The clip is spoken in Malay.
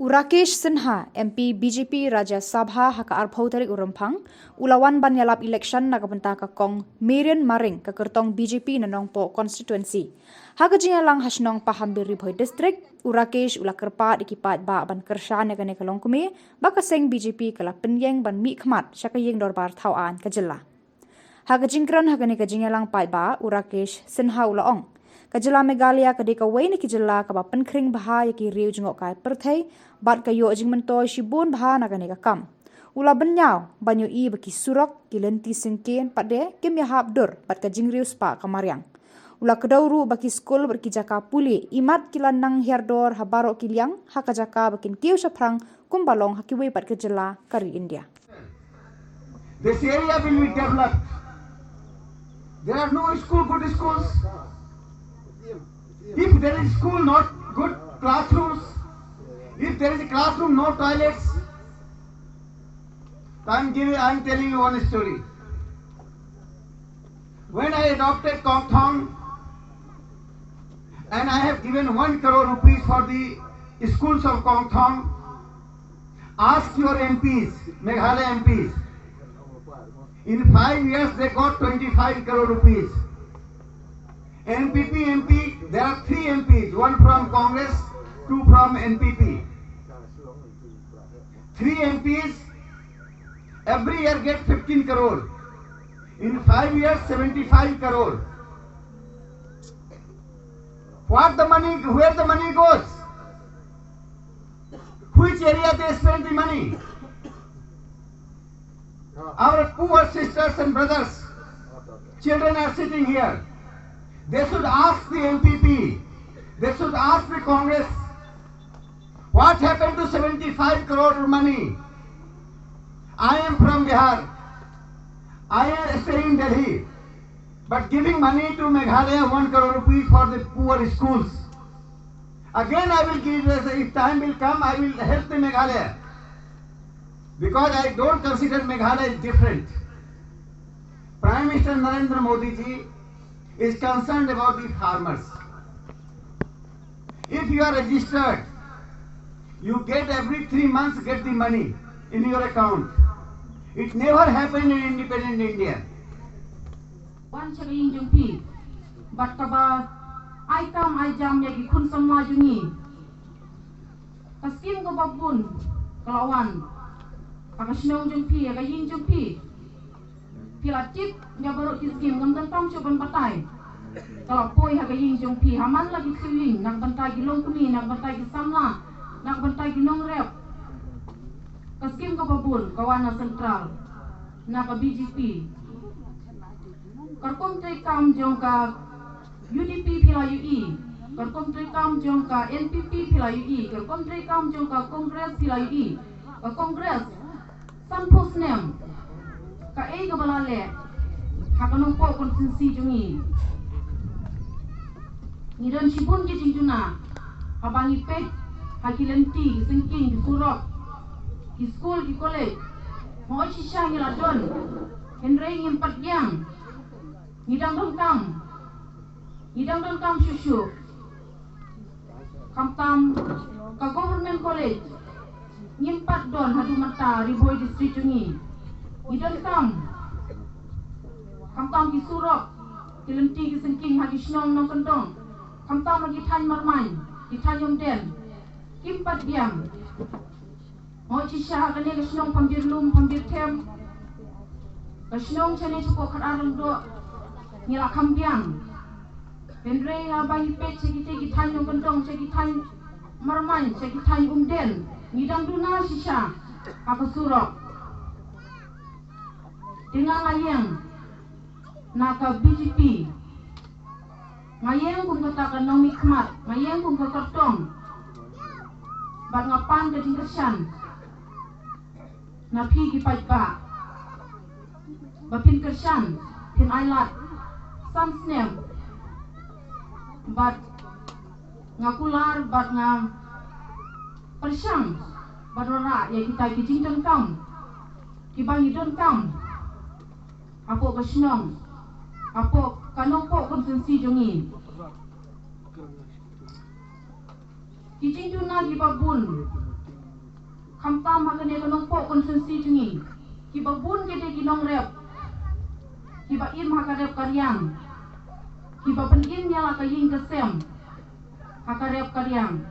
Rakesh Sinha, MP BJP Rajya Sabha haka arphau tarik Rympang, ulawan ban ialap eleksyon nakabenta ka kong Marian Maring ka kyrtong BJP na Nongpoh Constituency. Haka jingialang Shnong Pahambir Bhoi district, Rakesh ula kyrpad paidbah ban kyrshan na kane longkmie, baka seng BJP kala pynieng ban mihkhmat syaka iingdorbar thaw ka Jylla. Haka jingkran haka ne ka jingialang paidbah, Rakesh Sinha ulaong. Ka Jylla Meghalaya ka deka wei ni ki Jylla ka ba penkring baha ya ki riu jengok kai perthai bat ka yo jing mentoi shibun baha na ka ne ka kam. Ula benyau banyu I baki surok ki lenti singken pade kim ya hap dur bat ka jing riu spa ka Marian. Ula kedauru baki skul berki jaka puli imat kilan nang herdor habaro Kyang haka jaka bakin kiu saprang kumbalong haki wei bat ka Jylla kari India. This area will be developed. There are no good schools. If there is school, not good classrooms. If there is a classroom, no toilets. I am telling you one story. When I adopted kyrtong, and I have given 1 crore rupees for the schools of kyrtong, ask your MPs, Meghalaya MPs. In 5 years, they got 25 crore rupees. NPP MP, there are 3 MPs, 1 from Congress, 2 from NPP. 3 MPs every year get 15 crore. In 5 years, 75 crore. Where the money goes? Which area they spend the money? Our poor sisters and brothers, children are sitting here. They should ask the MPP, they should ask the Congress, what happened to 75 crore money? I am from Bihar. I am staying in Delhi. But giving money to Meghalaya 1 crore rupees for the poor schools. Again I will give, if time will come, I will help the Meghalaya. Because I don't consider Meghalaya different. Prime Minister Narendra Modi ji is concerned about the farmers. If you are registered, you get every 3 months get the money in your account. It never happened in independent India. One chaging jumpi, but kaba I come I jam yagi kun sama jungi. Kaskim ko babun kalawan. Paka Shnong jumpi aga yin jumpi. Pilacik dia baru kiskim ngam tam coban batai. Kalau poi haga yin jumpi haman lagi siwing nak bantai gi longkmie nak bantai gi samla nak bantai gi nongrep. Kaskim ko babun kawana sentral nak BJP. Karkom tre kam jongka UDP pila UI, karkom tre kam jongka NPP pila UI, karkom tre kam jongka Kongres pila UI. Kongres sampus nem ka ei ka balale haka Nongpoh Constituency jungi ni dan sibun ki jingjuna habangi pet haki lenti singking di surok ki school ki college mo shisha ni ladon henrei ngimpat yang ngidang don kam shushu kamtam ka government college ngimpat don hadu mata di Bhoi district jungi idon kam ki surok ki lenti ki singking hagi Shillong nong kendong kam lagi tan marmai ki tan yomden kimpat diam mo chisha kane ke Shnong Pahambir lum Pahambir tem ke Shnong chane chuko kharang do ngira kham diamendre ha bagi pe chegi ki tan yom kendong chegi tan marmai chegi tan umden ngidang duna shisha apa surok dengan ngayeng naka BJP ngayeng kung katakan ng mihkhmat ngayeng kung kyrtong bat ngapan ke kyrshan na pi paidbah bapin kyrshan pin ialap samsnem bat ngakular bat nga persyang bat rara ya kita kijington kam kibangidon kam apo ka Shnong apo ka Nongpoh Constituency jungi kijing juna di babun kene ke Nongpoh Constituency jungi. Kiba bun kede kinong rep. Kiba im hakarep karyang. Kiba pen im nyala kaying kesem. Hakarep karyang.